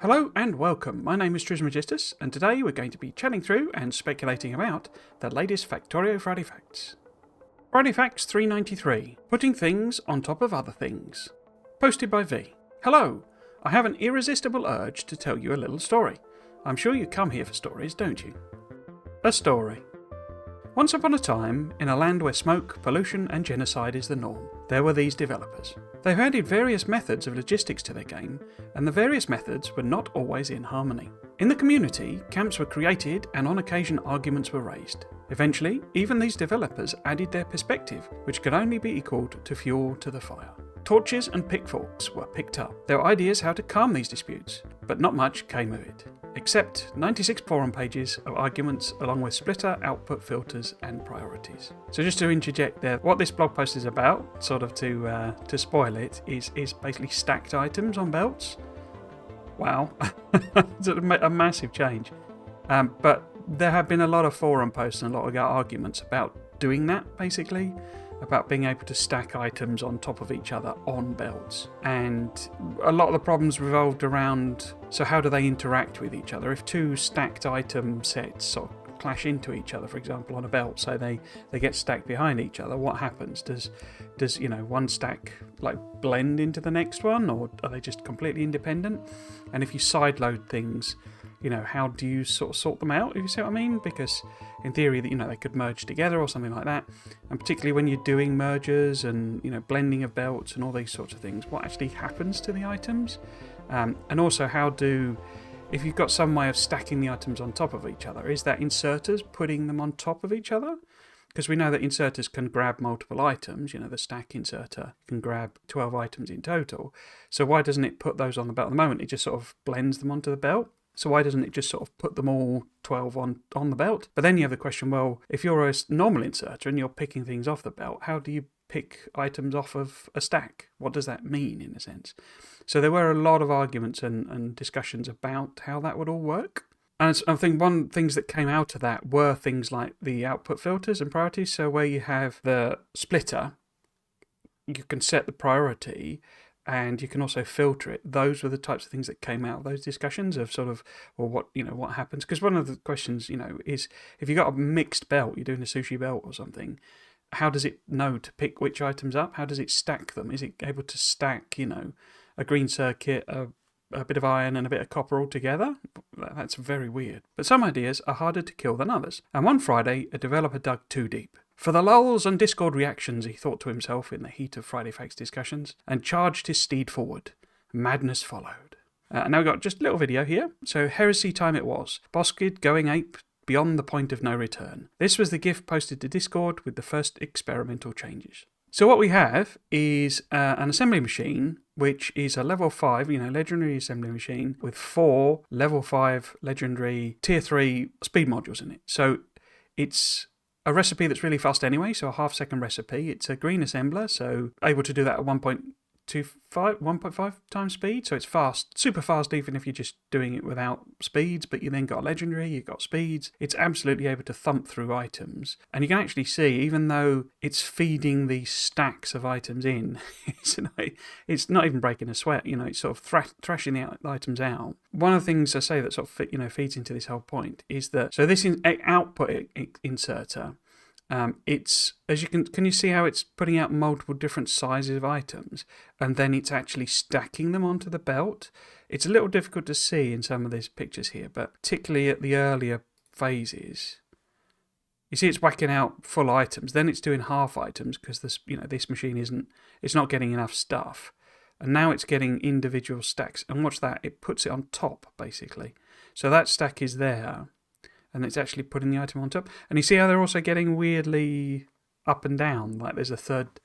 Hello and welcome. My name is Trismegistus, and today we're going to be chatting through and speculating about the latest Factorio Friday Facts. Friday Facts 393, Putting Things on Top of Other Things. Posted by V. Hello, I have an irresistible urge to tell you a little story. I'm sure you come here for stories, don't you? A story. Once upon a time, in a land where smoke, pollution and genocide is the norm, there were these developers. They've added various methods of logistics to their game, and the various methods were not always in harmony. In the community, camps were created and on occasion arguments were raised. Eventually, even these developers added their perspective, which could only be equalled to fuel to the fire. Torches and pitchforks were picked up. There were ideas how to calm these disputes, but not much came of it, except 96 forum pages of arguments along with splitter, output filters and priorities. So just to interject there, what this blog post is about, sort of to spoil it, is basically stacked items on belts. Wow, it's a massive change. But there have been a lot of forum posts and a lot of arguments about doing that, basically, about being able to stack items on top of each other on belts. And a lot of the problems revolved around, so how do they interact with each other? If two stacked item sets sort of clash into each other, for example, on a belt, so they get stacked behind each other, what happens? Does one stack like blend into the next one, or are they just completely independent? And if you sideload things, how do you sort of sort them out, if you see what I mean? Because in theory, they could merge together or something like that. And particularly when you're doing mergers and, blending of belts and all these sorts of things, what actually happens to the items? And also if you've got some way of stacking the items on top of each other, is that inserters putting them on top of each other? Because we know that inserters can grab multiple items, the stack inserter can grab 12 items in total. So why doesn't it put those on the belt at the moment? It just sort of blends them onto the belt. So why doesn't it just sort of put them all 12 on the belt? But then you have the question, well, if you're a normal inserter and you're picking things off the belt, how do you pick items off of a stack? What does that mean, in a sense? So there were a lot of arguments and discussions about how that would all work. And I think one things that came out of that were things like the output filters and priorities. So where you have the splitter, you can set the priority, and you can also filter it. Those were the types of things that came out of those discussions of sort of, well, what happens? Because one of the questions, is if you've got a mixed belt, you're doing a sushi belt or something, how does it know to pick which items up? How does it stack them? Is it able to stack, a green circuit, a bit of iron and a bit of copper all together? That's very weird. But some ideas are harder to kill than others. And one Friday, a developer dug too deep. For the lulls and Discord reactions, he thought to himself in the heat of Friday Facts discussions, and charged his steed forward. Madness followed. Now we've got just a little video here. So heresy time it was. Boskid going ape beyond the point of no return. This was the GIF posted to Discord with the first experimental changes. So what we have is an assembly machine, which is a level 5, legendary assembly machine with 4 level 5 legendary tier 3 speed modules in it. So it's a recipe that's really fast anyway, so a half-second recipe. It's a green assembler, so able to do that at 1.5 times speed, so it's fast, super fast even if you're just doing it without speeds, but you then got legendary, you've got speeds. It's absolutely able to thump through items. And you can actually see, even though it's feeding these stacks of items in, it's not even breaking a sweat, it's sort of thrashing the items out. One of the things I say that sort of feeds into this whole point is that, so this output inserter, it's, as can you see how it's putting out multiple different sizes of items, and then it's actually stacking them onto the belt? It's a little difficult to see in some of these pictures here, but particularly at the earlier phases, you see it's whacking out full items, then it's doing half items because this machine it's not getting enough stuff, and now it's getting individual stacks. And watch that, it puts it on top basically. So that stack is there, and it's actually putting the item on top. And you see how they're also getting weirdly up and down, like there's a third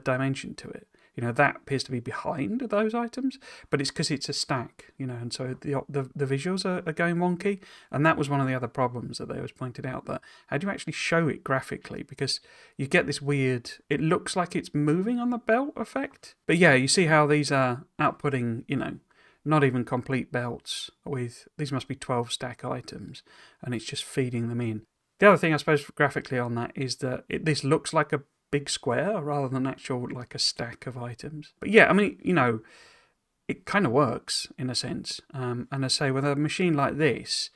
dimension to it. That appears to be behind those items, but it's because it's a stack, and so the visuals are going wonky. And that was one of the other problems that they was pointed out, that how do you actually show it graphically? Because you get this weird, it looks like it's moving on the belt effect. But yeah, you see how these are outputting, not even complete belts with, these must be 12 stack items, and it's just feeding them in. The other thing, I suppose, graphically on that is that this looks like a big square rather than actual like a stack of items. But yeah, it kind of works in a sense. And I say, with a machine like this,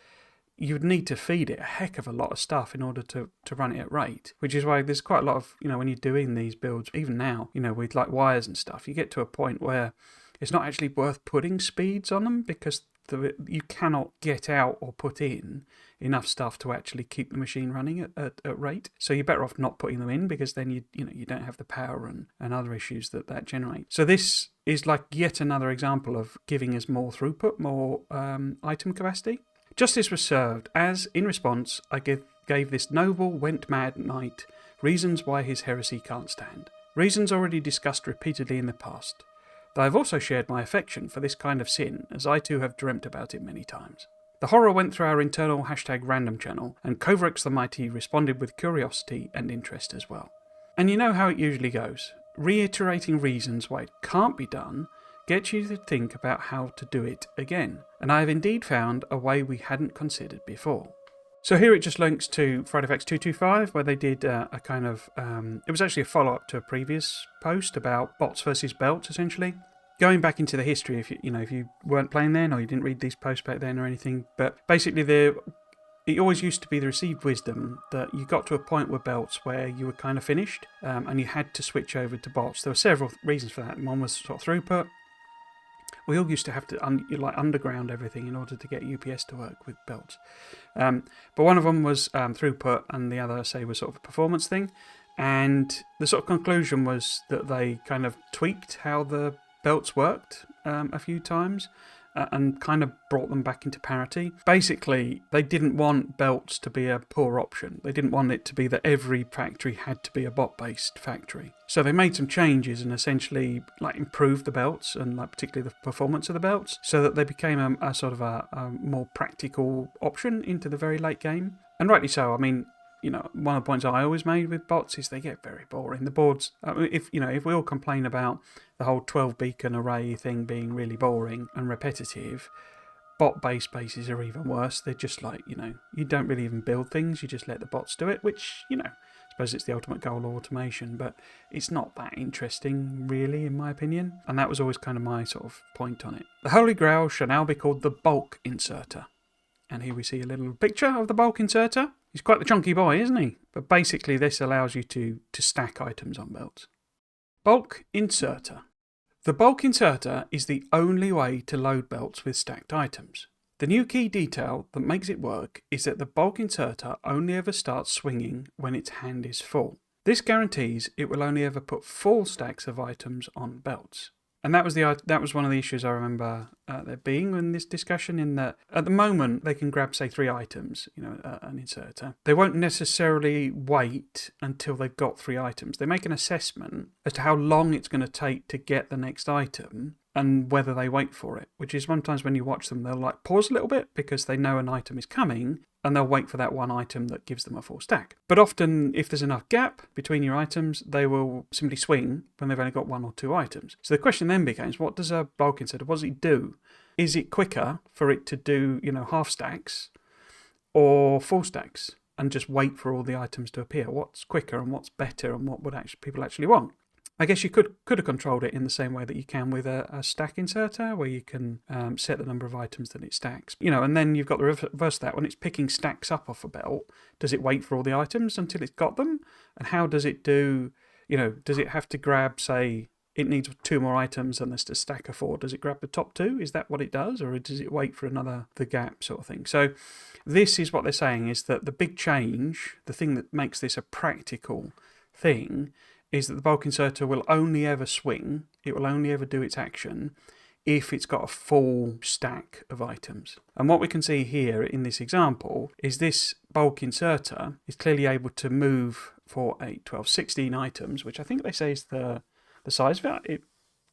you would need to feed it a heck of a lot of stuff in order to run it at rate, which is why there's quite a lot of, when you're doing these builds, even now, with like wires and stuff, you get to a point where it's not actually worth putting speeds on them because you cannot get out or put in enough stuff to actually keep the machine running at rate. So you're better off not putting them in, because then you don't have the power and other issues that generate. So this is like yet another example of giving us more throughput, more item capacity. Justice was served, as in response I gave this noble went mad knight reasons why his heresy can't stand. Reasons already discussed repeatedly in the past. Though I've also shared my affection for this kind of sin, as I too have dreamt about it many times. The horror went through our internal #random channel, and Kovrex the Mighty responded with curiosity and interest as well. And you know how it usually goes. Reiterating reasons why it can't be done gets you to think about how to do it again, and I have indeed found a way we hadn't considered before. So here it just links to Friday Facts 225, where they did a kind of, it was actually a follow-up to a previous post about bots versus belts, essentially. Going back into the history, if you weren't playing then, or you didn't read these posts back then or anything, but basically it always used to be the received wisdom that you got to a point with belts where you were kind of finished, and you had to switch over to bots. There were several reasons for that. One was sort of throughput. We all used to have to underground everything in order to get UPS to work with belts. But one of them was throughput, and the other, I say, was sort of a performance thing. And the sort of conclusion was that they kind of tweaked how the belts worked a few times, and kind of brought them back into parity. Basically, they didn't want belts to be a poor option. They didn't want it to be that every factory had to be a bot-based factory. So they made some changes and essentially improved the belts, and particularly the performance of the belts, so that they became a sort of a more practical option into the very late game. And rightly so. I mean, one of the points I always made with bots is they get very boring. The boards, if we all complain about the whole 12 beacon array thing being really boring and repetitive, bot-based bases are even worse. They're just you don't really even build things, you just let the bots do it, which, I suppose it's the ultimate goal of automation, but it's not that interesting, really, in my opinion. And that was always kind of my sort of point on it. The Holy Grail shall now be called the bulk inserter. And here we see a little picture of the bulk inserter. He's quite the chunky boy, isn't he? But basically this allows you to stack items on belts. Bulk inserter. The bulk inserter is the only way to load belts with stacked items. The new key detail that makes it work is that the bulk inserter only ever starts swinging when its hand is full. This guarantees it will only ever put full stacks of items on belts. And that was one of the issues I remember there being in this discussion, in that at the moment they can grab, say, 3 items, an inserter. They won't necessarily wait until they've got 3 items. They make an assessment as to how long it's going to take to get the next item and whether they wait for it, which is sometimes when you watch them, they'll pause a little bit because they know an item is coming, and they'll wait for that one item that gives them a full stack. But often, if there's enough gap between your items, they will simply swing when they've only got 1 or 2 items. So the question then becomes, what does a bulk inserter, what does it do? Is it quicker for it to do, half stacks or full stacks and just wait for all the items to appear? What's quicker and what's better, and what would people actually want? I guess you could have controlled it in the same way that you can with a stack inserter, where you can set the number of items that it stacks. And then you've got the reverse of that. When it's picking stacks up off a belt, does it wait for all the items until it's got them? And how does it do, does it have to grab, say, it needs 2 more items and there's a stack of 4. Does it grab the top 2? Is that what it does? Or does it wait for the gap sort of thing? So this is what they're saying, is that the big change, the thing that makes this a practical thing, is that the bulk inserter will only ever swing, it will only ever do its action if it's got a full stack of items. And what we can see here in this example is this bulk inserter is clearly able to move for 8, 12, 16 items, which I think they say is the size of it.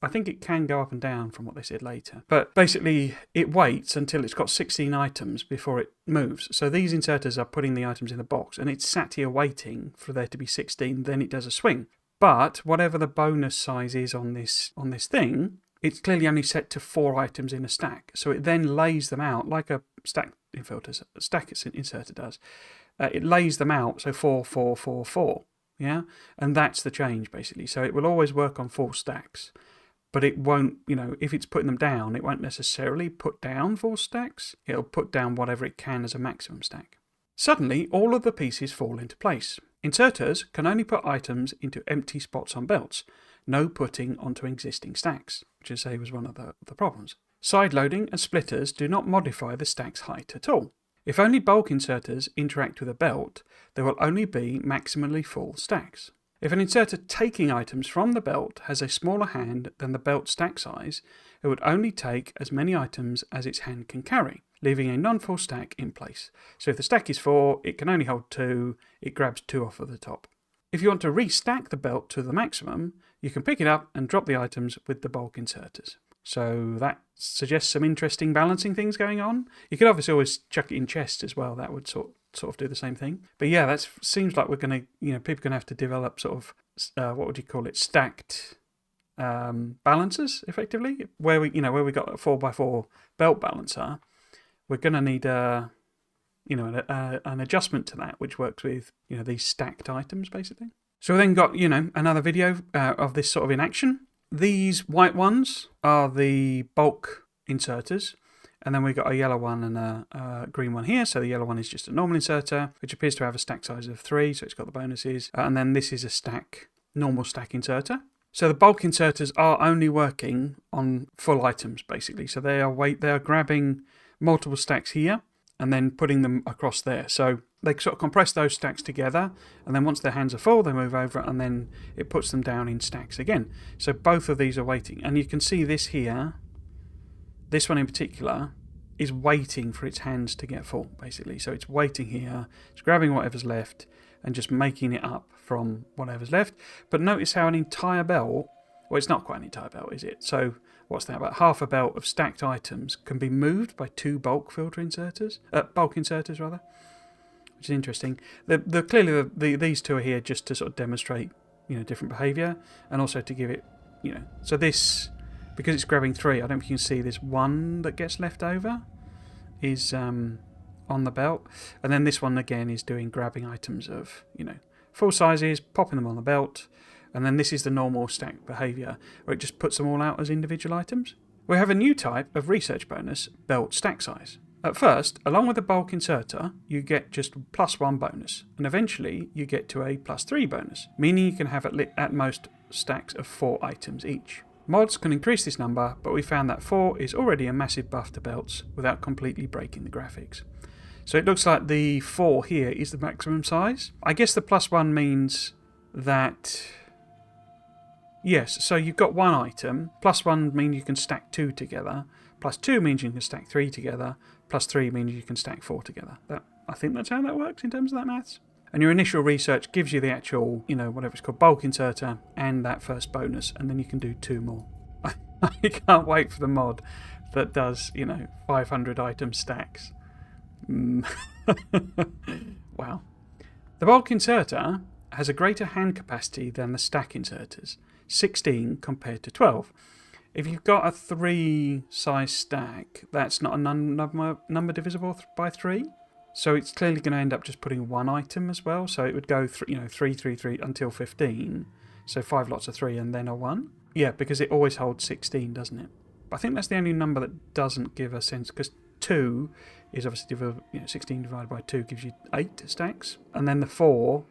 I think it can go up and down from what they said later. But basically, it waits until it's got 16 items before it moves. So these inserters are putting the items in the box, and it's sat here waiting for there to be 16, then it does a swing. But whatever the bonus size is on this thing, it's clearly only set to 4 items in a stack. So it then lays them out like a stack inserter does. It lays them out, so 4, 4, 4, 4. Yeah? And that's the change, basically. So it will always work on 4 stacks. but it won't, if it's putting them down, it won't necessarily put down 4 stacks. It'll put down whatever it can as a maximum stack. Suddenly, all of the pieces fall into place. Inserters can only put items into empty spots on belts, no putting onto existing stacks, which I say was one of the problems. Side loading and splitters do not modify the stack's height at all. If only bulk inserters interact with a belt, there will only be maximally full stacks. If an inserter taking items from the belt has a smaller hand than the belt stack size, it would only take as many items as its hand can carry, leaving a non-full stack in place. So if the stack is 4, it can only hold 2, it grabs 2 off of the top. If you want to restack the belt to the maximum, you can pick it up and drop the items with the bulk inserters. So that suggests some interesting balancing things going on. You could obviously always chuck it in chests as well. That would sort of do the same thing. But yeah, that seems like we're going to, people are going to have to develop sort of, what would you call it, stacked balancers, effectively. Where we got a 4x4 belt balancer, we're going to need an adjustment to that, which works with, these stacked items, basically. So we then got, another video of this sort of in action. These white ones are the bulk inserters, and then we've got a yellow one and a green one here. So the yellow one is just a normal inserter, which appears to have a stack size of 3, so it's got the bonuses. And then this is a normal stack inserter. So the bulk inserters are only working on full items, basically. So they are grabbing multiple stacks here and then putting them across there. So they sort of compress those stacks together, and then once their hands are full, they move over, and then it puts them down in stacks again. So both of these are waiting. And you can see this here, this one in particular, is waiting for its hands to get full, basically. So it's waiting here, it's grabbing whatever's left, and just making it up from whatever's left. But notice how an entire belt, well, it's not quite an entire belt, is it? So what's that, about half a belt of stacked items can be moved by 2 bulk inserters, which is interesting. Clearly these 2 are here just to sort of demonstrate, different behaviour, and also to give it, so this, because it's grabbing 3, I don't think you can see this 1 that gets left over is on the belt, and then this one again is grabbing items of, full sizes, popping them on the belt, and then this is the normal stack behaviour, where it just puts them all out as individual items. We have a new type of research bonus, belt stack size. At first, along with the bulk inserter, you get just +1 bonus, and eventually you get to a +3 bonus, meaning you can have at most stacks of 4 items each. Mods can increase this number, but we found that 4 is already a massive buff to belts without completely breaking the graphics. So it looks like the 4 here is the maximum size. I guess the +1 means that, yes, so you've got 1 item, +1 means you can stack 2 together, +2 means you can stack 3 together, +3 means you can stack 4 together. I think that's how that works in terms of that maths. And your initial research gives you the actual, whatever it's called, bulk inserter and that first bonus, and then you can do 2 more. I can't wait for the mod that does, 500 item stacks. Wow. The bulk inserter has a greater hand capacity than the stack inserters, 16 compared to 12. If you've got a 3 size stack, that's not a number divisible by 3. So it's clearly going to end up just putting 1 item as well. So it would go 3, 3, 3 until 15. So 5 lots of 3 and then a 1. Yeah, because it always holds 16, doesn't it? But I think that's the only number that doesn't give a sense, because 2 is obviously 16 divided by 2 gives you 8 stacks. And then the 4,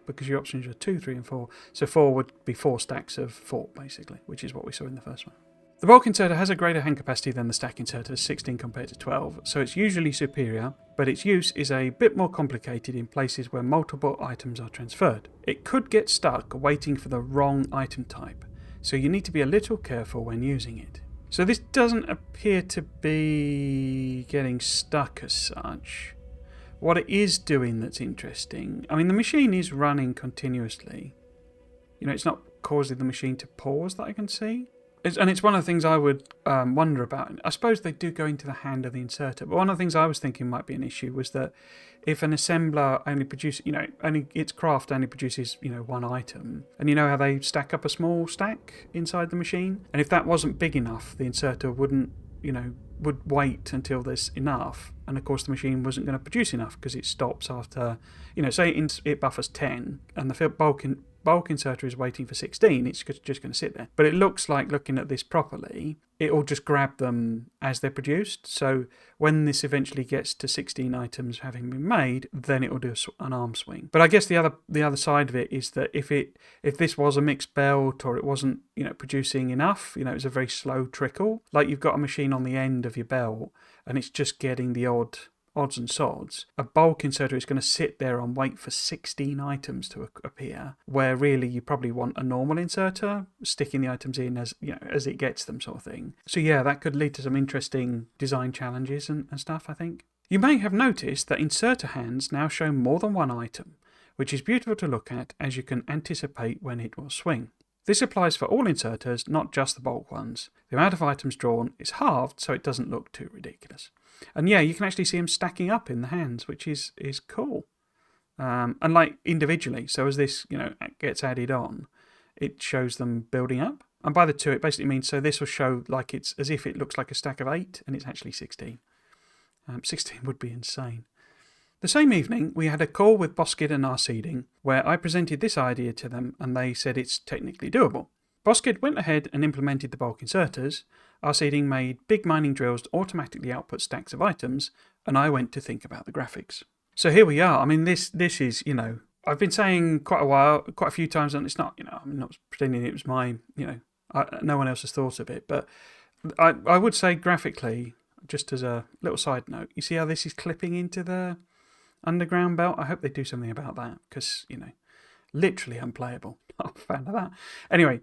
because your options are 2, 3 and 4. So 4 would be 4 stacks of 4, basically, which is what we saw in the first one. The bulk inserter has a greater hand capacity than the stack inserter, 16 compared to 12, so it's usually superior, but its use is a bit more complicated in places where multiple items are transferred. It could get stuck waiting for the wrong item type, so you need to be a little careful when using it. So this doesn't appear to be getting stuck as such. What it is doing that's interesting, I mean, the machine is running continuously. It's not causing the machine to pause that I can see. And it's one of the things I would wonder about. I suppose they do go into the hand of the inserter, but one of the things I was thinking might be an issue was that if an assembler only produces, its craft only produces, 1 item, and you know how they stack up a small stack inside the machine? And if that wasn't big enough, the inserter wouldn't, would wait until there's enough. And of course the machine wasn't going to produce enough because it stops after, say it buffers 10 and the bulk bulk inserter is waiting for 16, it's just going to sit there. But it looks like, looking at this properly, it'll just grab them as they're produced. So when this eventually gets to 16 items having been made, then it will do an arm swing. But I guess the other side of it is that if this was a mixed belt, or it wasn't producing enough, it was a very slow trickle, like you've got a machine on the end of your belt and it's just getting the odds and sods, a bulk inserter is going to sit there and wait for 16 items to appear, where really you probably want a normal inserter sticking the items in as it gets them, sort of thing. So yeah, that could lead to some interesting design challenges and stuff, I think. You may have noticed that inserter hands now show more than one item, which is beautiful to look at, as you can anticipate when it will swing. This applies for all inserters, not just the bulk ones. The amount of items drawn is halved, so it doesn't look too ridiculous. And yeah, you can actually see them stacking up in the hands, which is cool. And like individually, so as this gets added on, it shows them building up. And by the 2, it basically means, so this will show like it's as if it looks like a stack of 8, and it's actually 16. 16 would be insane. The same evening, we had a call with Boskid and Arseeding, where I presented this idea to them and they said it's technically doable. Boskid went ahead and implemented the bulk inserters, Arseeding made big mining drills to automatically output stacks of items, and I went to think about the graphics. So here we are. I mean, this is, I've been saying quite a few times, and it's not, I'm not pretending it was my, no one else has thought of it, but I would say graphically, just as a little side note, you see how this is clipping into the underground belt? I hope they do something about that, because, literally unplayable. Not a fan of that. Anyway,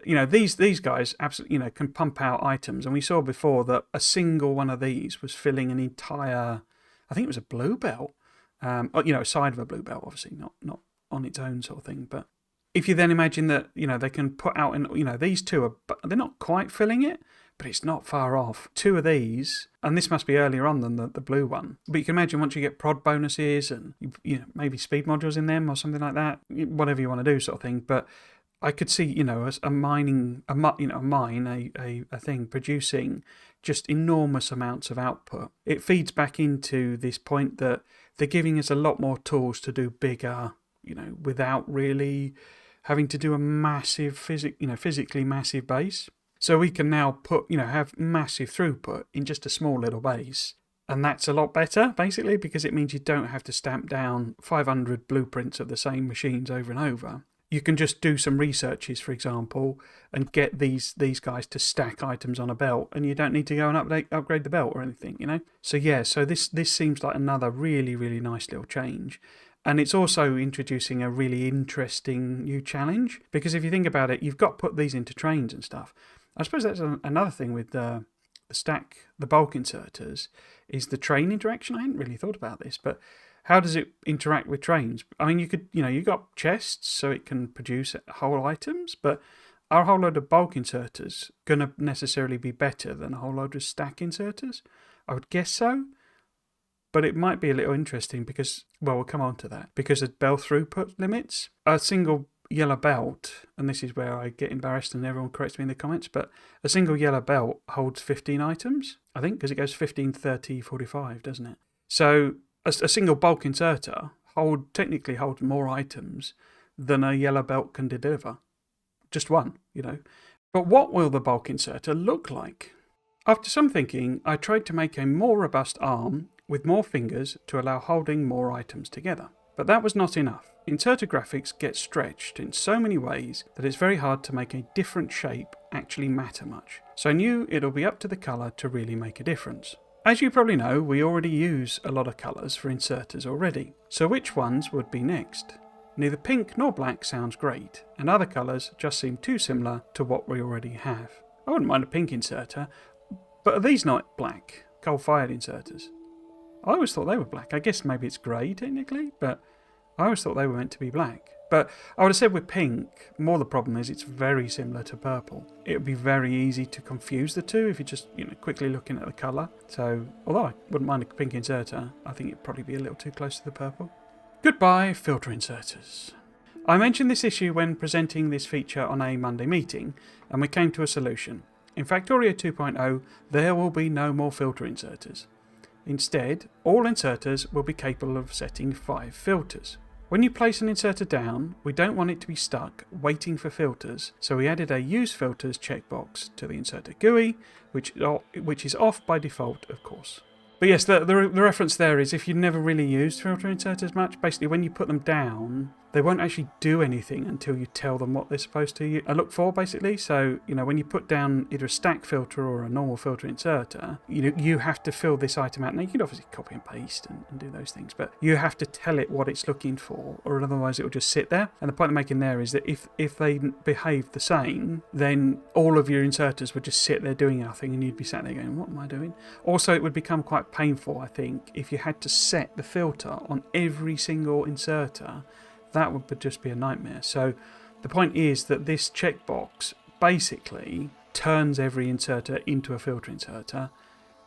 these guys absolutely, can pump out items, and we saw before that a single one of these was filling an entire, I think it was a blue belt, a side of a blue belt, obviously, not on its own sort of thing. But if you then imagine that, they can put out, these two they're not quite filling it, but it's not far off. 2 of these, and this must be earlier on than the blue one. But you can imagine once you get prod bonuses and maybe speed modules in them or something like that, whatever you want to do, sort of thing. But I could see, a mine, a thing producing just enormous amounts of output. It feeds back into this point that they're giving us a lot more tools to do bigger, without really having to do a massive physically massive base. So we can now have massive throughput in just a small little base. And that's a lot better, basically, because it means you don't have to stamp down 500 blueprints of the same machines over and over. You can just do some researches, for example, and get these guys to stack items on a belt, and you don't need to go and upgrade the belt or anything, So yeah, so this seems like another really, really nice little change. And it's also introducing a really interesting new challenge, because if you think about it, you've got to put these into trains and stuff. I suppose that's another thing with the bulk inserters, is the train interaction. I hadn't really thought about this, but how does it interact with trains? I mean, you could, you got chests, so it can produce whole items, but are a whole load of bulk inserters going to necessarily be better than a whole load of stack inserters? I would guess so, but it might be a little interesting because, well, we'll come on to that, because of belt throughput limits. A single yellow belt, and this is where I get embarrassed and everyone corrects me in the comments, but a single yellow belt holds 15 items, I think, because it goes 15, 30, 45, doesn't it? So a single bulk inserter technically holds more items than a yellow belt can deliver. Just one, But what will the bulk inserter look like? After some thinking, I tried to make a more robust arm with more fingers to allow holding more items together. But that was not enough. Inserter graphics get stretched in so many ways that it's very hard to make a different shape actually matter much. So I knew it'll be up to the colour to really make a difference. As you probably know, we already use a lot of colours for inserters already. So which ones would be next? Neither pink nor black sounds great, and other colours just seem too similar to what we already have. I wouldn't mind a pink inserter, but are these not black, coal-fired inserters? I always thought they were black. I guess maybe it's grey technically, but I always thought they were meant to be black. But I would have said with pink, more the problem is it's very similar to purple. It would be very easy to confuse the two if you're just quickly looking at the colour. So, although I wouldn't mind a pink inserter, I think it'd probably be a little too close to the purple. Goodbye, filter inserters. I mentioned this issue when presenting this feature on a Monday meeting, and we came to a solution. In Factorio 2.0, there will be no more filter inserters. Instead, all inserters will be capable of setting 5 filters. When you place an inserter down, we don't want it to be stuck waiting for filters, so we added a use filters checkbox to the inserter GUI, which is off by default, of course. But yes, the reference there is if you've never really used filter inserters much, basically when you put them down, they won't actually do anything until you tell them what they're supposed to look for, basically. So, when you put down either a stack filter or a normal filter inserter, you have to fill this item out. Now, you can obviously copy and paste and do those things, but you have to tell it what it's looking for, or otherwise it will just sit there. And the point I'm making there is that if they behave the same, then all of your inserters would just sit there doing nothing, and you'd be sat there going, what am I doing? Also, it would become quite painful, I think, if you had to set the filter on every single inserter. That would just be a nightmare. So the point is that this checkbox basically turns every inserter into a filter inserter,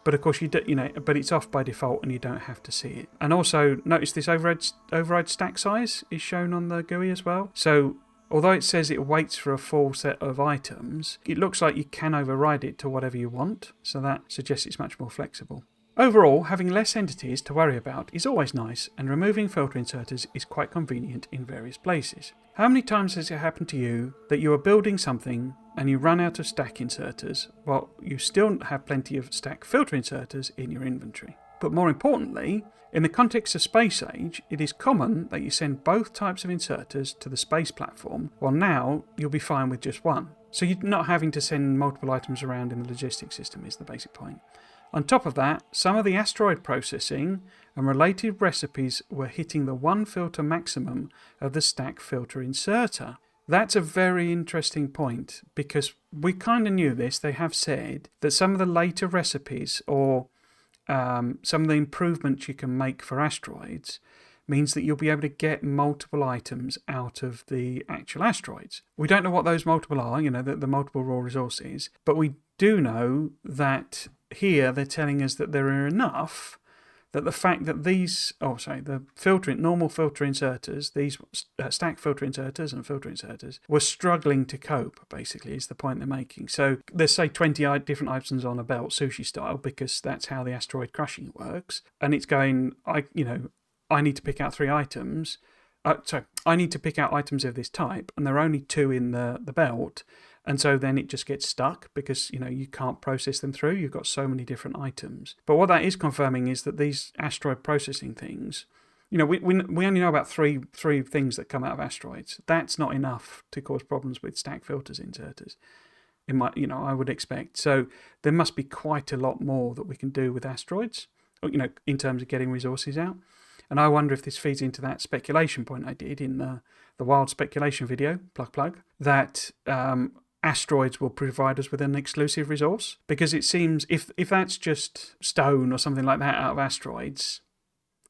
but of course but it's off by default and you don't have to see it. And also notice this override stack size is shown on the GUI as well. So although it says it waits for a full set of items, it looks like you can override it to whatever you want. So that suggests it's much more flexible. Overall, having less entities to worry about is always nice, and removing filter inserters is quite convenient in various places. How many times has it happened to you that you are building something and you run out of stack inserters while you still have plenty of stack filter inserters in your inventory? But more importantly, in the context of Space Age, it is common that you send both types of inserters to the space platform, while now you'll be fine with just one. So you're not having to send multiple items around in the logistic system is the basic point. On top of that, some of the asteroid processing and related recipes were hitting the one filter maximum of the stack filter inserter. That's a very interesting point, because we kind of knew this. They have said that some of the later recipes or some of the improvements you can make for asteroids means that you'll be able to get multiple items out of the actual asteroids. We don't know what those multiple are, the multiple raw resources, but we do know that here they're telling us that there are enough that the fact that the normal filter inserters, these stack filter inserters and filter inserters, were struggling to cope, basically, is the point they're making. So there's, say, 20 different items on a belt, sushi style, because that's how the asteroid crushing works. And it's going, I need to pick out 3 items. I need to pick out items of this type, and there are only 2 in the belt. And so then it just gets stuck because, you can't process them through. You've got so many different items. But what that is confirming is that these asteroid processing things, we only know about three things that come out of asteroids. That's not enough to cause problems with stack filters inserters. I would expect. So there must be quite a lot more that we can do with asteroids, in terms of getting resources out. And I wonder if this feeds into that speculation point I did in the wild speculation video, plug, that asteroids will provide us with an exclusive resource. Because it seems if that's just stone or something like that out of asteroids,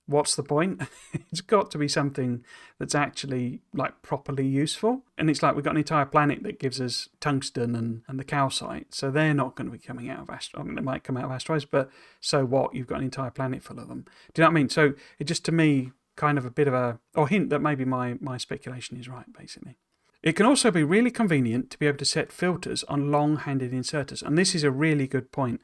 what's the point? It's got to be something that's actually properly useful. And it's like we've got an entire planet that gives us tungsten and the calcite, so they're not going to be coming out of asteroids. They might come out of asteroids, but so what? You've got an entire planet full of them. Do you know what I mean? So it just, to me, kind of a bit of a hint that maybe my speculation is right, basically. It can also be really convenient to be able to set filters on long-handed inserters, and this is a really good point.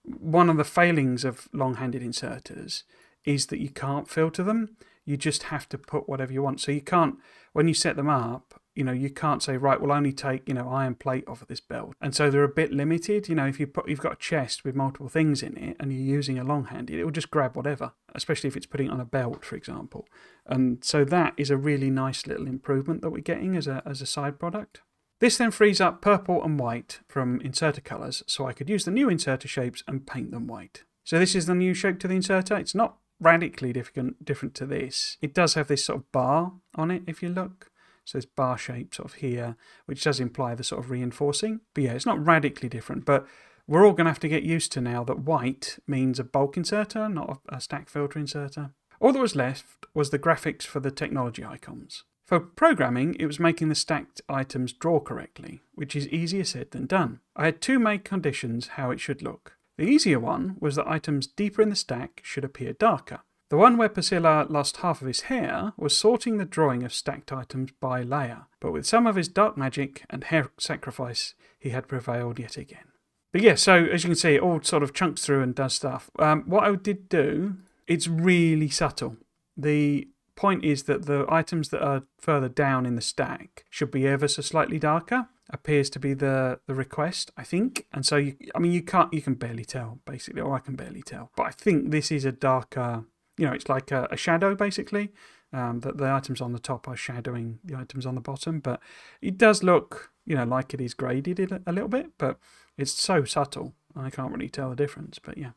One of the failings of long-handed inserters is that you can't filter them. You just have to put whatever you want. So you can't, when you set them up, you can't say, right, we'll only take, iron plate off of this belt. And so they're a bit limited. If you've got a chest with multiple things in it and you're using a long-handed, it will just grab whatever, especially if it's putting it on a belt, for example. And so that is a really nice little improvement that we're getting as a side product. This then frees up purple and white from inserter colors, so I could use the new inserter shapes and paint them white. So this is the new shape to the inserter. It's not radically different to this. It does have this sort of bar on it, if you look. So this bar shape sort of here, which does imply the sort of reinforcing. But yeah, it's not radically different, but we're all going to have to get used to now that white means a bulk inserter, not a stack filter inserter. All that was left was the graphics for the technology icons. For programming, it was making the stacked items draw correctly, which is easier said than done. I had 2 main conditions how it should look. The easier one was that items deeper in the stack should appear darker. The one where Priscilla lost half of his hair was sorting the drawing of stacked items by layer, but with some of his dark magic and hair sacrifice, he had prevailed yet again. But yeah, so as you can see, it all sort of chunks through and does stuff. What I did do, it's really subtle. The point is that the items that are further down in the stack should be ever so slightly darker. Appears to be the request, I think. And so, you can barely tell, basically, or I can barely tell. But I think this is a darker, it's like a shadow, basically. That the items on the top are shadowing the items on the bottom. But it does look, like it is graded a little bit, but it's so subtle, I can't really tell the difference. But yeah.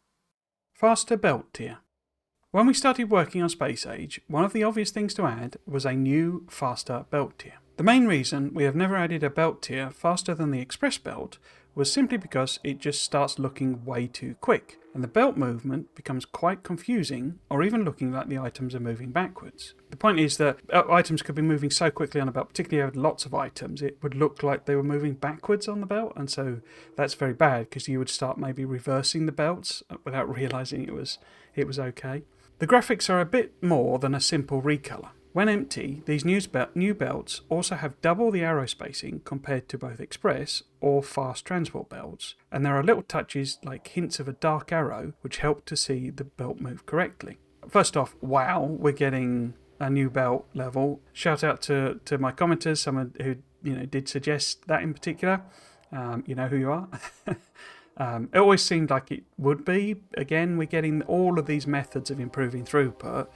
Faster belt tier. When we started working on Space Age, one of the obvious things to add was a new, faster belt tier. The main reason we have never added a belt tier faster than the express belt was simply because it just starts looking way too quick, and the belt movement becomes quite confusing, or even looking like the items are moving backwards. The point is that items could be moving so quickly on a belt, particularly if you had lots of items, it would look like they were moving backwards on the belt, and so that's very bad, because you would start maybe reversing the belts without realising it was okay. The graphics are a bit more than a simple recolor. When empty, these new belts also have double the arrow spacing compared to both express or fast transport belts, and there are little touches like hints of a dark arrow which help to see the belt move correctly. First off, wow, we're getting a new belt level. Shout out to my commenters, someone who did suggest that in particular. You know who you are. It always seemed like it would be. Again, we're getting all of these methods of improving throughput.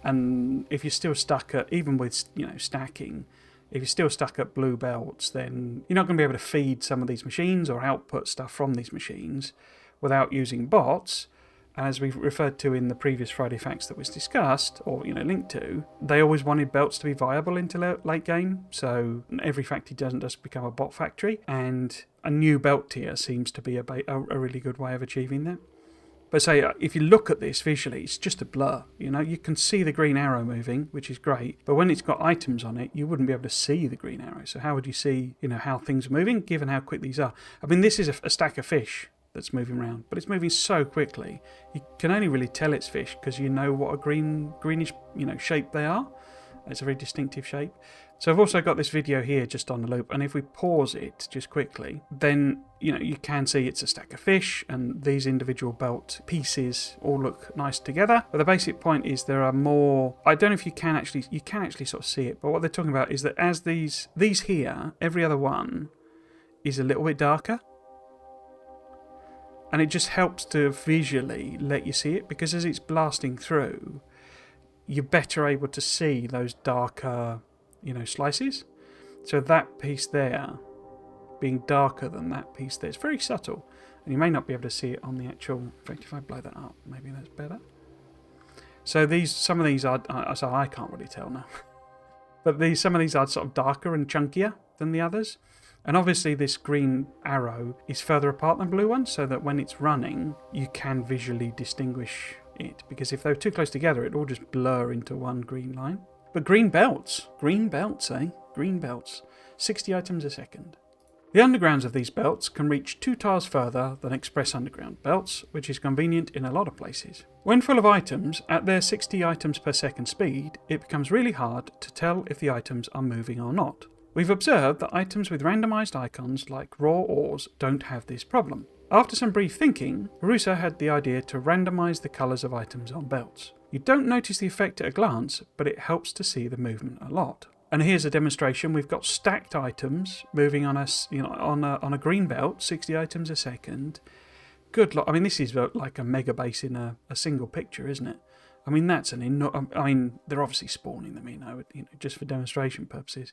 And if you're still stuck at, even with stacking, if you're still stuck at blue belts, then you're not going to be able to feed some of these machines or output stuff from these machines without using bots. And as we referred to in the previous Friday Facts that was discussed, or linked to, they always wanted belts to be viable into late game. So every factory doesn't just become a bot factory, and a new belt tier seems to be a really good way of achieving that. But say, if you look at this visually, it's just a blur. You can see the green arrow moving, which is great. But when it's got items on it, you wouldn't be able to see the green arrow. So how would you see, how things are moving, given how quick these are? I mean, this is a stack of fish that's moving around, but it's moving so quickly. You can only really tell it's fish because you know what a greenish, shape they are. It's a very distinctive shape. So I've also got this video here just on the loop, and if we pause it just quickly, then you can see it's a stack of fish, and these individual belt pieces all look nice together. But the basic point is there are more. I don't know if you can actually sort of see it, but what they're talking about is that as these here, every other one is a little bit darker. And it just helps to visually let you see it, because as it's blasting through, you're better able to see those darker, slices. So that piece there being darker than that piece there, it's very subtle, and you may not be able to see it on the actual. In fact, if I blow that up, maybe that's better. So some of these are, so I can't really tell now, but some of these are sort of darker and chunkier than the others. And obviously this green arrow is further apart than the blue one, so that when it's running, you can visually distinguish it, because if they were too close together, it'd all just blur into one green line. But green belts, eh? Green belts. 60 items a second. The undergrounds of these belts can reach 2 tiles further than express underground belts, which is convenient in a lot of places. When full of items, at their 60 items per second speed, it becomes really hard to tell if the items are moving or not. We've observed that items with randomised icons like raw ores don't have this problem. After some brief thinking, Harusa had the idea to randomise the colours of items on belts. You don't notice the effect at a glance, but it helps to see the movement a lot. And here's a demonstration. We've got stacked items moving on a green belt, 60 items a second. Good luck. I mean, this is like a mega base in a single picture, isn't it? I mean, that's they're obviously spawning them in, just for demonstration purposes,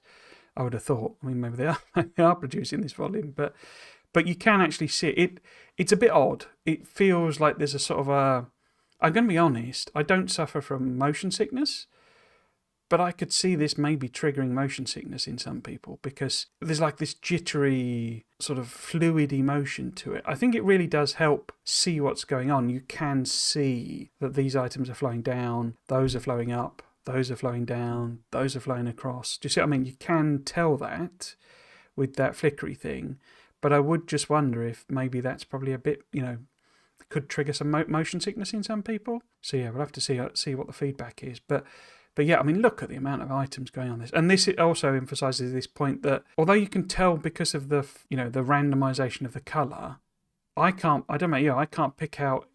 I would have thought. I mean, maybe they are producing this volume, but you can actually see it. It's a bit odd. It feels like there's a sort of a. I'm going to be honest, I don't suffer from motion sickness, but I could see this maybe triggering motion sickness in some people, because there's like this jittery sort of fluid emotion to it. I think it really does help see what's going on. You can see that these items are flowing down, those are flowing up, those are flowing down, those are flowing across. Do you see what I mean? You can tell that with that flickery thing, but I would just wonder if maybe that's probably a bit, could trigger some motion sickness in some people. So yeah, we'll have to see what the feedback is. But yeah, I mean, look at the amount of items going on this. And this also emphasises this point that although you can tell because of the randomisation of the colour, I can't pick out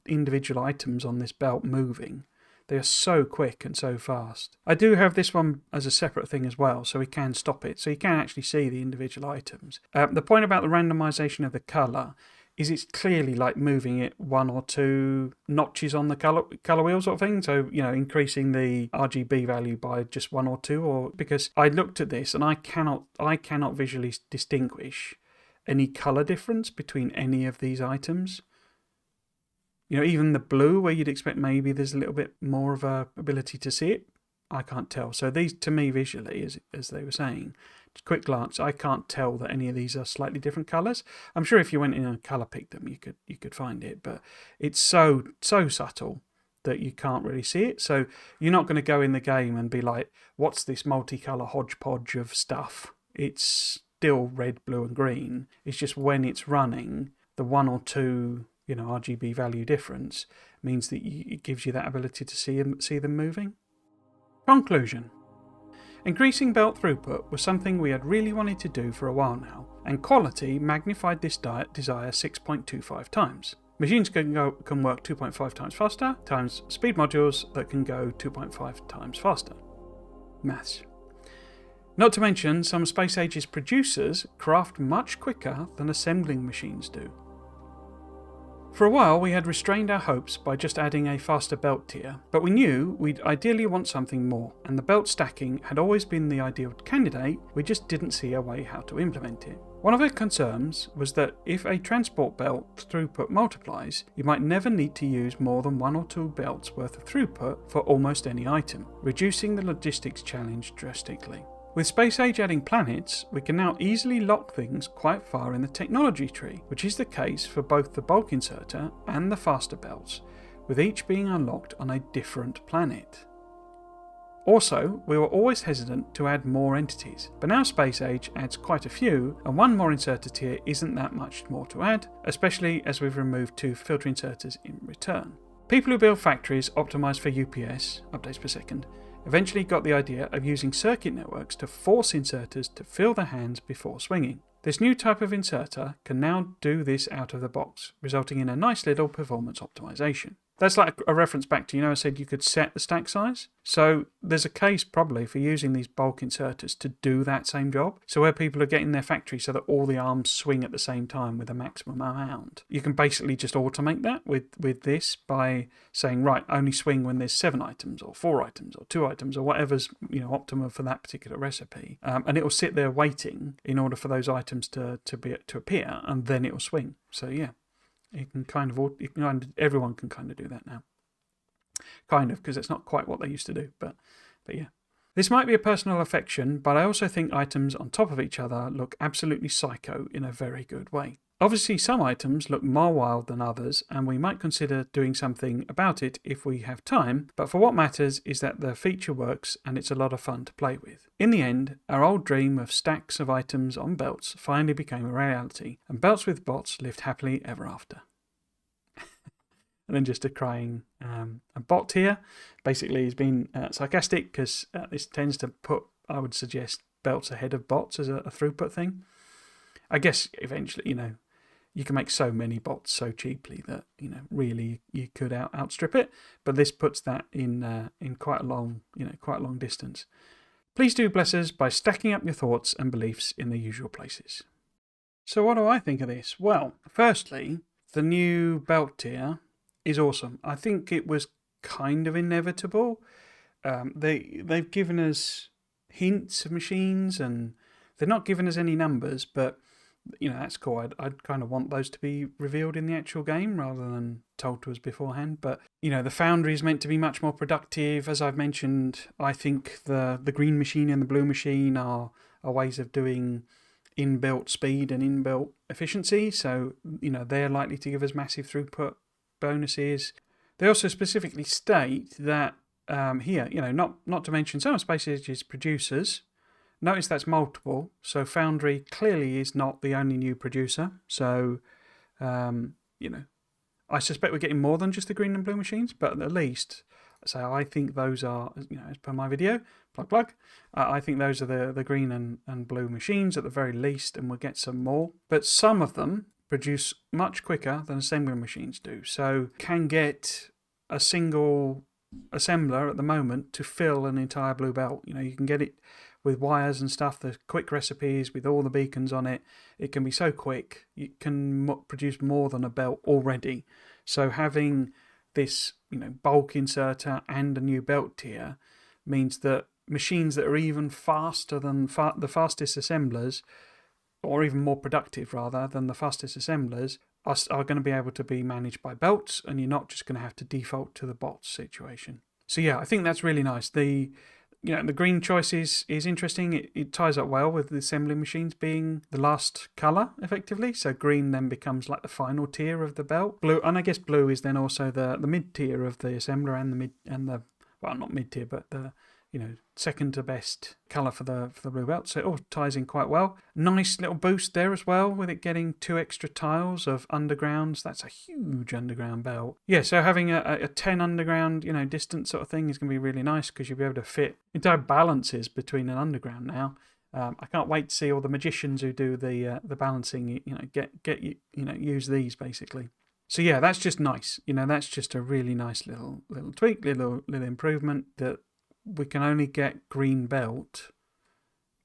individual items on this belt moving. They are so quick and so fast. I do have this one as a separate thing as well, so we can stop it. So you can actually see the individual items. The point about the randomization of the colour is it's clearly like moving it 1 or 2 notches on the colour wheel sort of thing. So, increasing the RGB value by just 1 or 2, or because I looked at this and I cannot visually distinguish any colour difference between any of these items. Even the blue, where you'd expect maybe there's a little bit more of a ability to see it, I can't tell. So these, to me, visually, as they were saying, just quick glance, I can't tell that any of these are slightly different colours. I'm sure if you went in and colour picked them, you could find it, but it's so subtle that you can't really see it. So you're not going to go in the game and be like, what's this multicolour hodgepodge of stuff? It's still red, blue and green. It's just when it's running, the 1 or 2 RGB value difference means that it gives you that ability to see them moving. Conclusion. Increasing belt throughput was something we had really wanted to do for a while now, and quality magnified this desire 6.25 times. Machines can work 2.5 times faster, times speed modules that can go 2.5 times faster. Maths. Not to mention, some Space Age's producers craft much quicker than assembling machines do. For a while we had restrained our hopes by just adding a faster belt tier, but we knew we'd ideally want something more, and the belt stacking had always been the ideal candidate, we just didn't see a way how to implement it. One of our concerns was that if a transport belt throughput multiplies, you might never need to use more than 1 or 2 belts worth of throughput for almost any item, reducing the logistics challenge drastically. With Space Age adding planets, we can now easily lock things quite far in the technology tree, which is the case for both the bulk inserter and the faster belts, with each being unlocked on a different planet. Also, we were always hesitant to add more entities, but now Space Age adds quite a few, and 1 more inserter tier isn't that much more to add, especially as we've removed 2 filter inserters in return. People who build factories optimised for UPS, updates per second, eventually got the idea of using circuit networks to force inserters to fill their hands before swinging. This new type of inserter can now do this out of the box, resulting in a nice little performance optimization. That's like a reference back to, I said you could set the stack size. So there's a case probably for using these bulk inserters to do that same job. So where people are getting their factory so that all the arms swing at the same time with a maximum amount, you can basically just automate that with this by saying, right, only swing when there's 7 items or 4 items or 2 items or whatever's optimum for that particular recipe. And it will sit there waiting in order for those items to appear, and then it will swing. So yeah. Everyone can kind of do that now. Kind of, because it's not quite what they used to do, but yeah. This might be a personal affection, but I also think items on top of each other look absolutely psycho in a very good way. Obviously, some items look more wild than others, and we might consider doing something about it if we have time, but for what matters is that the feature works and it's a lot of fun to play with. In the end, our old dream of stacks of items on belts finally became a reality, and belts with bots lived happily ever after. And then just a crying a bot here. Basically, he's been sarcastic because this tends to put, I would suggest, belts ahead of bots as a throughput thing. I guess eventually, you can make so many bots so cheaply that really you could outstrip it. But this puts that in quite a long distance. Please do bless us by stacking up your thoughts and beliefs in the usual places. So what do I think of this? Well, firstly, the new belt tier is awesome. I think it was kind of inevitable. They've given us hints of machines, and they're not giving us any numbers, but that's cool. I'd kind of want those to be revealed in the actual game rather than told to us beforehand. But the Foundry is meant to be much more productive. As I've mentioned, I think the green machine and the blue machine are ways of doing inbuilt speed and inbuilt efficiency. So they're likely to give us massive throughput bonuses. They also specifically state that here, not to mention some of Space Age's producers. Notice that's multiple, so Foundry clearly is not the only new producer. So, I suspect we're getting more than just the green and blue machines, but at least, so I think those are, as per my video, plug, I think those are the green and blue machines at the very least, and we'll get some more. But some of them produce much quicker than assembly machines do, so can get a single assembler at the moment to fill an entire blue belt. You can get it with wires and stuff, the quick recipes with all the beacons on it. It can be so quick. You can produce more than a belt already. So having this, bulk inserter and a new belt tier means that machines that are even faster than the fastest assemblers, or even more productive rather than the fastest assemblers, are going to be able to be managed by belts, and you're not just going to have to default to the bots situation. So yeah, I think that's really nice. The green choice is interesting. It ties up well with the assembly machines being the last colour, effectively. So green then becomes like the final tier of the belt. Blue, and I guess blue is then also the mid tier of the assembler and the well, not mid tier, but the second to best colour for the blue belt. So it all ties in quite well. Nice little boost there as well, with it getting 2 extra tiles of undergrounds. That's a huge underground belt. Yeah, so having a 10 underground, distance sort of thing is going to be really nice, because you'll be able to fit entire balances between an underground now. I can't wait to see all the magicians who do the balancing, use these basically. So yeah, that's just nice. That's just a really nice little tweak, little improvement, that we can only get green belt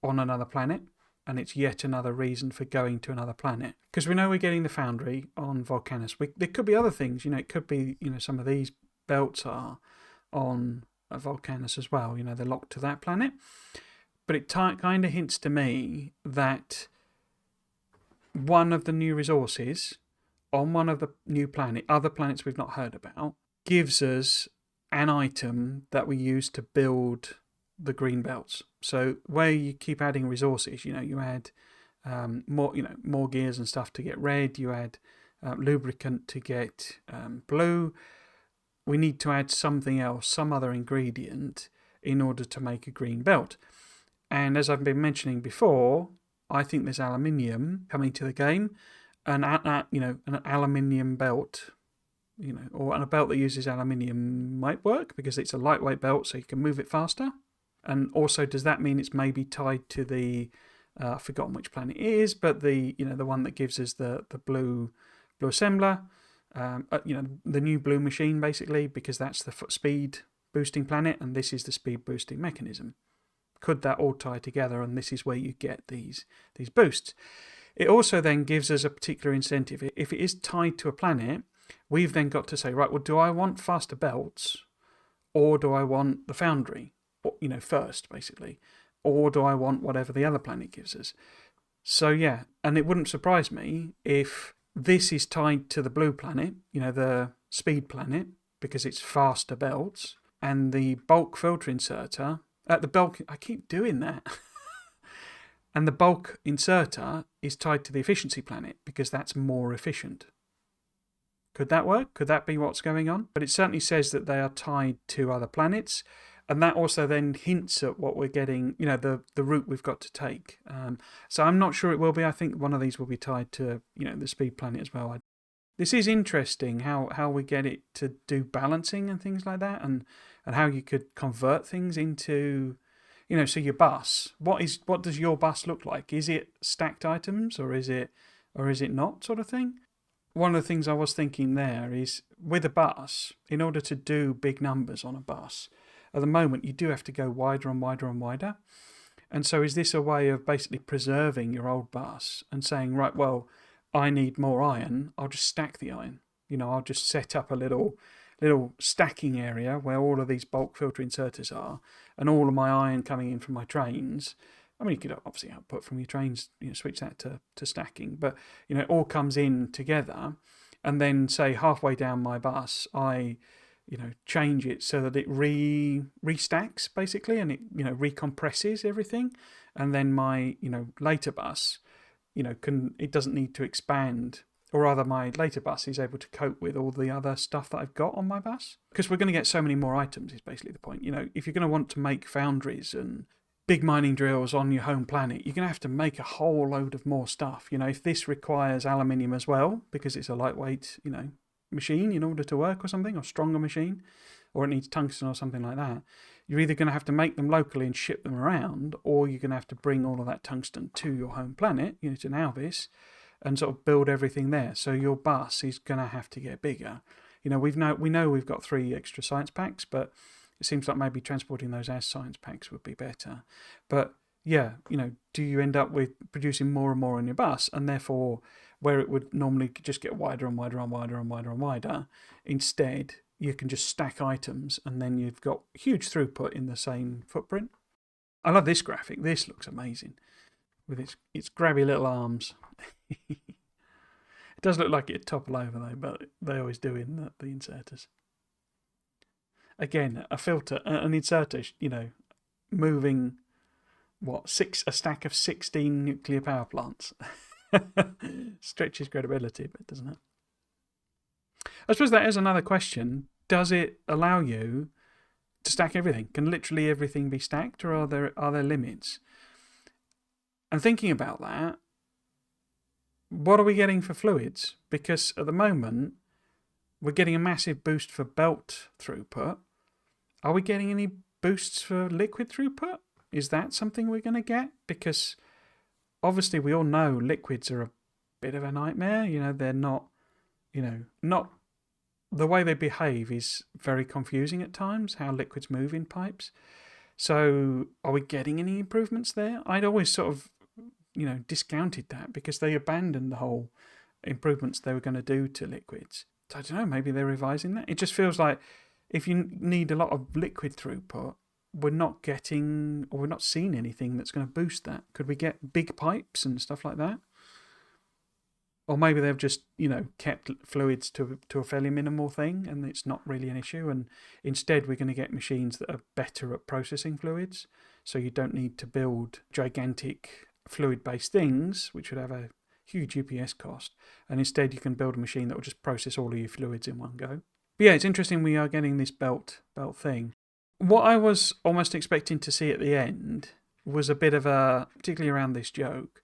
on another planet, and it's yet another reason for going to another planet. Because we know we're getting the foundry on Volcanus. There could be other things, it could be, some of these belts are on Volcanus as well, they're locked to that planet. But it kind of hints to me that one of the new resources on one of the new other planets we've not heard about, gives us an item that we use to build the green belts. So where you keep adding resources, you add more gears and stuff to get red, you add lubricant to get blue. We need to add something else, some other ingredient, in order to make a green belt. And as I've been mentioning before, I think there's aluminium coming to the game, and an aluminium belt, or a belt that uses aluminium might work, because it's a lightweight belt, so you can move it faster. And also, does that mean it's maybe tied to the, I've forgotten which planet it is, but the one that gives us the blue assembler, the new blue machine basically, because that's the speed boosting planet, and this is the speed boosting mechanism. Could that all tie together, and this is where you get these boosts? It also then gives us a particular incentive. If it is tied to a planet, we've then got to say, right, well, do I want faster belts, or do I want the foundry, first, basically, or do I want whatever the other planet gives us? So yeah, and it wouldn't surprise me if this is tied to the blue planet, the speed planet, because it's faster belts, and the bulk filter inserter, I keep doing that. And the bulk inserter is tied to the efficiency planet, because that's more efficient. Could that work? Could that be what's going on? But it certainly says that they are tied to other planets, and that also then hints at what we're getting, the route we've got to take. So I'm not sure it will be. I think one of these will be tied to, the speed planet as well. This is interesting, how we get it to do balancing and things like that, and how you could convert things into... so your bus, what does your bus look like? Is it stacked items, or is it not, sort of thing? One of the things I was thinking there is, with a bus, in order to do big numbers on a bus, at the moment you do have to go wider and wider and wider. And so is this a way of basically preserving your old bus and saying, right, well, I need more iron, I'll just stack the iron. I'll just set up a little stacking area where all of these bulk filter inserters are, and all of my iron coming in from my trains. I mean, you could obviously output from your trains, switch that to stacking, but it all comes in together, and then say halfway down my bus, I change it so that it restacks basically, and it recompresses everything, and then my later bus it doesn't need to expand. Or rather, my later bus is able to cope with all the other stuff that I've got on my bus. Because we're going to get so many more items, is basically the point. If you're going to want to make foundries and big mining drills on your home planet, you're going to have to make a whole load of more stuff. If this requires aluminium as well, because it's a lightweight, machine in order to work or something, or stronger machine, or it needs tungsten or something like that, you're either going to have to make them locally and ship them around, or you're going to have to bring all of that tungsten to your home planet, to Nauvis, and sort of build everything there. So your bus is going to have to get bigger we know we've got 3 extra science packs, but it seems like maybe transporting those as science packs would be better. But yeah, do you end up with producing more and more on your bus, and therefore where it would normally just get wider and wider and wider and wider and wider, instead you can just stack items and then you've got huge throughput in the same footprint. I love this graphic. This looks amazing with its grabby little arms. It does look like it'd topple over though, but they always do in the inserters. Again, a filter, an inserter, moving a stack of 16 nuclear power plants. Stretches credibility a bit, doesn't it? I suppose that is another question. Does it allow you to stack everything? Can literally everything be stacked, or are there limits? And thinking about that, what are we getting for fluids? Because at the moment, we're getting a massive boost for belt throughput. Are we getting any boosts for liquid throughput? Is that something we're going to get? Because obviously we all know liquids are a bit of a nightmare. They're not the way they behave is very confusing at times, how liquids move in pipes. So are we getting any improvements there? I'd always sort of, discounted that because they abandoned the whole improvements they were going to do to liquids. So I don't know, maybe they're revising that. It just feels like if you need a lot of liquid throughput, we're not seeing anything that's going to boost that. Could we get big pipes and stuff like that? Or maybe they've just, kept fluids to a fairly minimal thing and it's not really an issue. And instead, we're going to get machines that are better at processing fluids. So you don't need to build gigantic fluid-based things, which would have a huge UPS cost. And instead, you can build a machine that will just process all of your fluids in one go. But yeah, it's interesting we are getting this belt thing. What I was almost expecting to see at the end was a bit of particularly around this joke,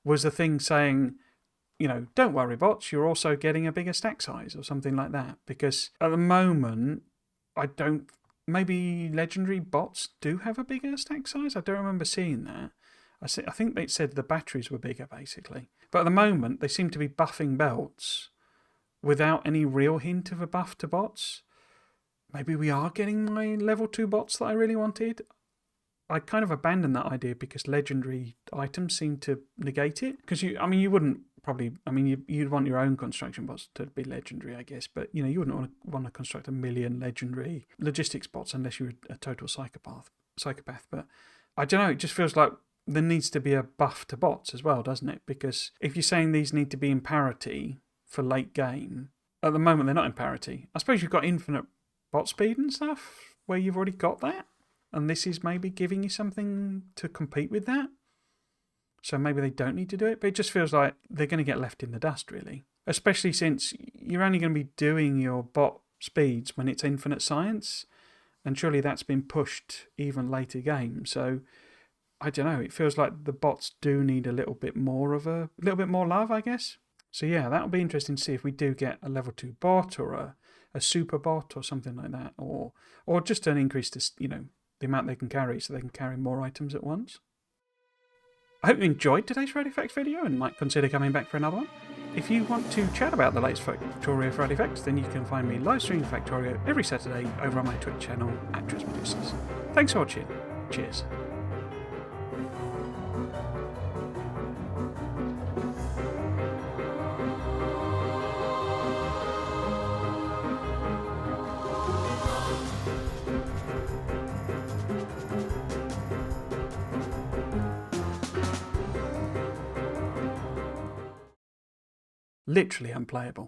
was a thing saying, don't worry, bots, you're also getting a bigger stack size or something like that. Because at the moment, maybe legendary bots do have a bigger stack size. I don't remember seeing that. I think they said the batteries were bigger, basically. But at the moment, they seem to be buffing belts without any real hint of a buff to bots. Maybe we are getting my level 2 bots that I really wanted. I kind of abandoned that idea because legendary items seem to negate it. Because you wouldn't probably, you'd want your own construction bots to be legendary, I guess. But, you wouldn't want to construct 1 million legendary logistics bots unless you were a total psychopath. But I don't know, it just feels like there needs to be a buff to bots as well, doesn't it? Because if you're saying these need to be in parity for late game, at the moment they're not in parity. I suppose you've got infinite bot speed and stuff where you've already got that. And this is maybe giving you something to compete with that. So maybe they don't need to do it. But it just feels like they're going to get left in the dust, really. Especially since you're only going to be doing your bot speeds when it's infinite science. And surely that's been pushed even later games. So I don't know. It feels like the bots do need a little bit more love, I guess. So yeah, that'll be interesting to see if we do get a level 2 bot or a super bot or something like that. Or just an increase to, the amount they can carry so they can carry more items at once. I hope you enjoyed today's Friday Facts video and might consider coming back for another one. If you want to chat about the latest Factorio Friday Facts, then you can find me live streaming Factorio every Saturday over on my Twitch channel @TrisMagistus. Thanks for watching. Cheers. Literally unplayable.